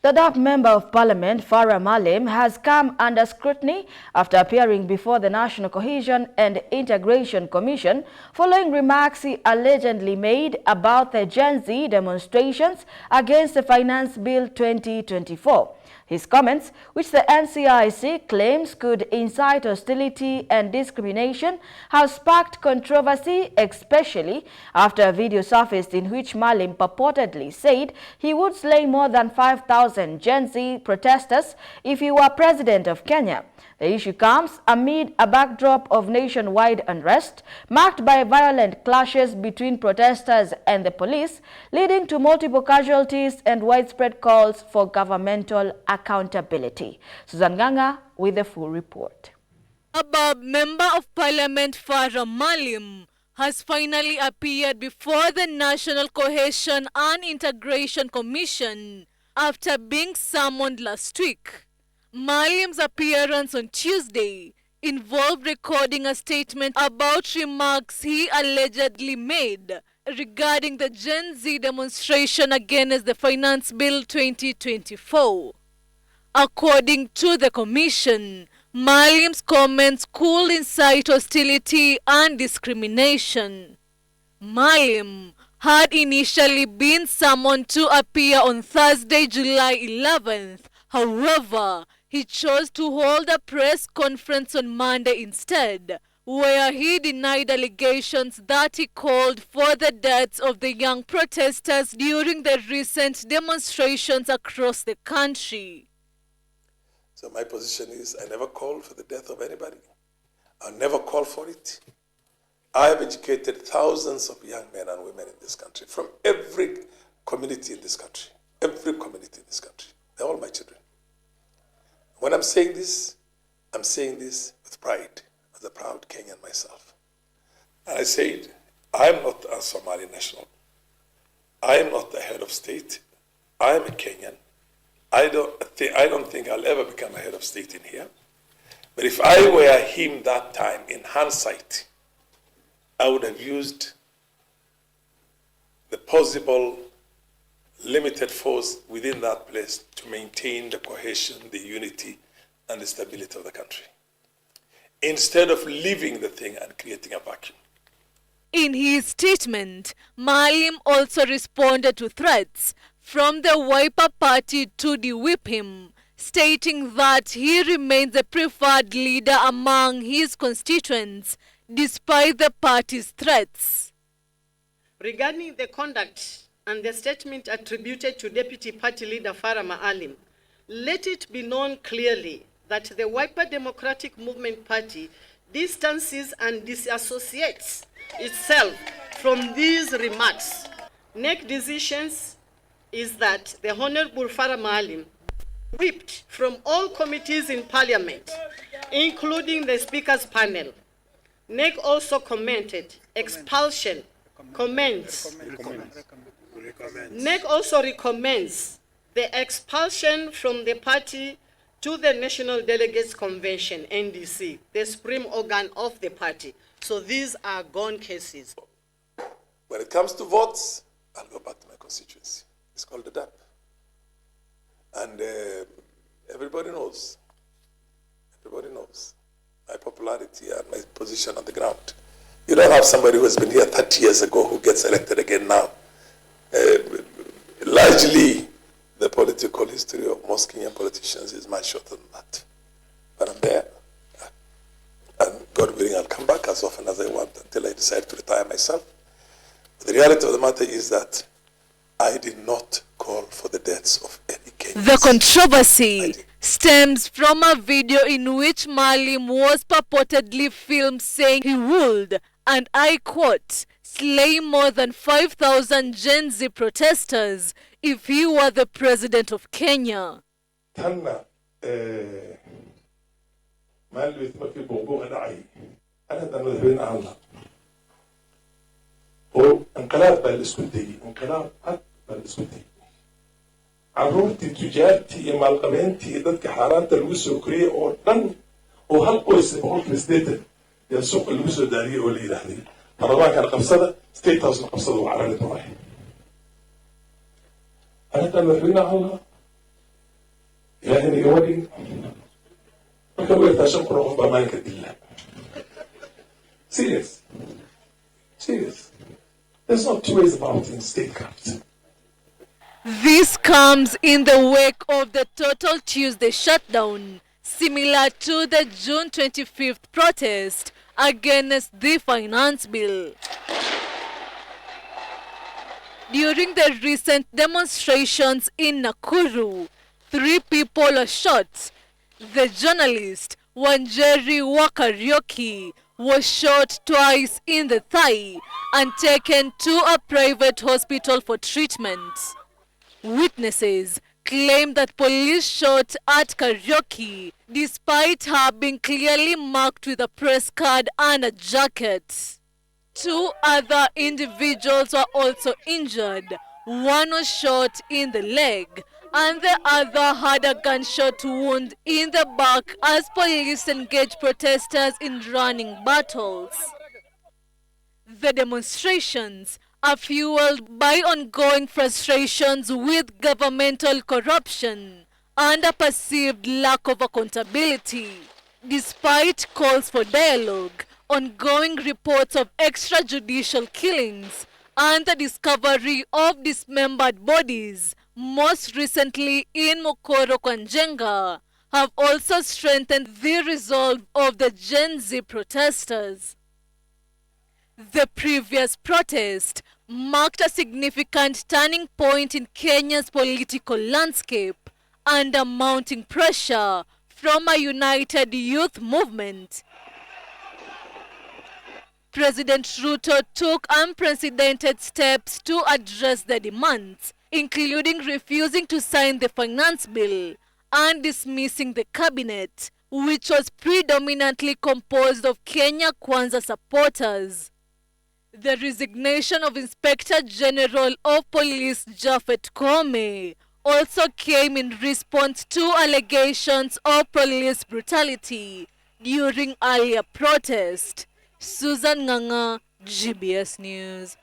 The DAP Member of Parliament, Maalim, has come under scrutiny after appearing before the National Cohesion and Integration Commission following remarks he allegedly made about the Gen Z demonstrations against the Finance Bill 2024. His comments, which the NCIC claims could incite hostility and discrimination, have sparked controversy, especially after a video surfaced in which Maalim purportedly said he would slay more than 5,000 Gen Z protesters if he were president of Kenya. The issue comes amid a backdrop of nationwide unrest, marked by violent clashes between protesters and the police, leading to multiple casualties and widespread calls for governmental accountability. Susan Ganga with the full report. A Member of Parliament Maalim has finally appeared before the National Cohesion and Integration Commission after being summoned last week. Maalim's appearance on Tuesday involved recording a statement about remarks he allegedly made regarding the Gen Z demonstration against the Finance Bill 2024. According to the Commission, Maalim's comments could incite hostility and discrimination. Maalim had initially been summoned to appear on Thursday, July 11th. However, he chose to hold a press conference on Monday instead, where he denied allegations that he called for the deaths of the young protesters during the recent demonstrations across the country. So my position is I never called for the death of anybody. I'll never call for it. I have educated thousands of young men and women in this country, from every community in this country, They're all my children. When I'm saying this with pride, as a proud Kenyan myself. And I said, I am not a Somali national. I am not the head of state. I am a Kenyan. I don't think I'll ever become a head of state in here. But if I were him that time, in hindsight, I would have used the possible limited force within that place to maintain the cohesion, the unity, and the stability of the country, instead of leaving the thing and creating a vacuum. In his statement, Maalim also responded to threats from the Wiper Party to de-whip him, stating that he remains the preferred leader among his constituents, despite the party's threats. Regarding the conduct and the statement attributed to Deputy Party Leader Maalim, let it be known clearly that the Wiper Democratic Movement Party distances and disassociates itself from these remarks. Next decisions is that the Honorable Maalim whipped from all committees in Parliament, including the Speaker's panel. NEC also commented expulsion, NEC also recommends the expulsion from the party to the National Delegates Convention, NDC, the supreme organ of the party. So these are gone cases. When it comes to votes, I'll go back to my constituency. It's called the DAP. And everybody knows my popularity and my position on the ground. You don't have somebody who has been here 30 years ago who gets elected again now. Largely, the political history of most Kenyan politicians is much shorter than that. But I'm there, and God willing, I'll come back as often as I want until I decide to retire myself. But the reality of the matter is that I did not call for the deaths of any Kenyans. The controversy stems from a video in which Maalim was purportedly filmed saying he would, and I quote, slay more than 5,000 Gen Z protesters if he were the president of Kenya. Tanna, Maalim markii booqbooqa dhacay, anadan madaxweyne ahaa. Oo inqilaab baa la isku dayay, inqilaab cad baa la isku dayay. Carruurtii, tujaartii iyo maalqabeentii dadka xaaraanta lagu soo koriyey oo dhan oo hal qoys 180 yaa suuqa lagu soo daariyey oo la yidhaahday baarlamaankan qabsada state house qabsada waa carari doonay. Anadan madaxweyne ahaa. يعني يوري كوي تشكر أخبار ما يكدله. Serious. There's no two ways about it in statecraft. This comes in the wake of the total Tuesday shutdown, similar to the June 25th protest against the finance bill. During the recent demonstrations in Nakuru, 3 people were shot. The journalist Wanjeri Wakarioki was shot twice in the thigh and taken to a private hospital for treatment. Witnesses claim that police shot at Karaoke despite her being clearly marked with a press card and a jacket. 2 other individuals were also injured. One was shot in the leg and the other had a gunshot wound in the back as police engaged protesters in running battles. The demonstrations are fueled by ongoing frustrations with governmental corruption and a perceived lack of accountability. Despite calls for dialogue, ongoing reports of extrajudicial killings and the discovery of dismembered bodies, most recently in Mokoro Kwanjenga, have also strengthened the resolve of the Gen Z protesters. The previous protest marked a significant turning point in Kenya's political landscape under mounting pressure from a united youth movement. President Ruto took unprecedented steps to address the demands, including refusing to sign the finance bill and dismissing the cabinet, which was predominantly composed of Kenya Kwanza supporters. The resignation of Inspector General of Police Japhet Koome also came in response to allegations of police brutality during earlier protest. Susan Nganga, GBS News.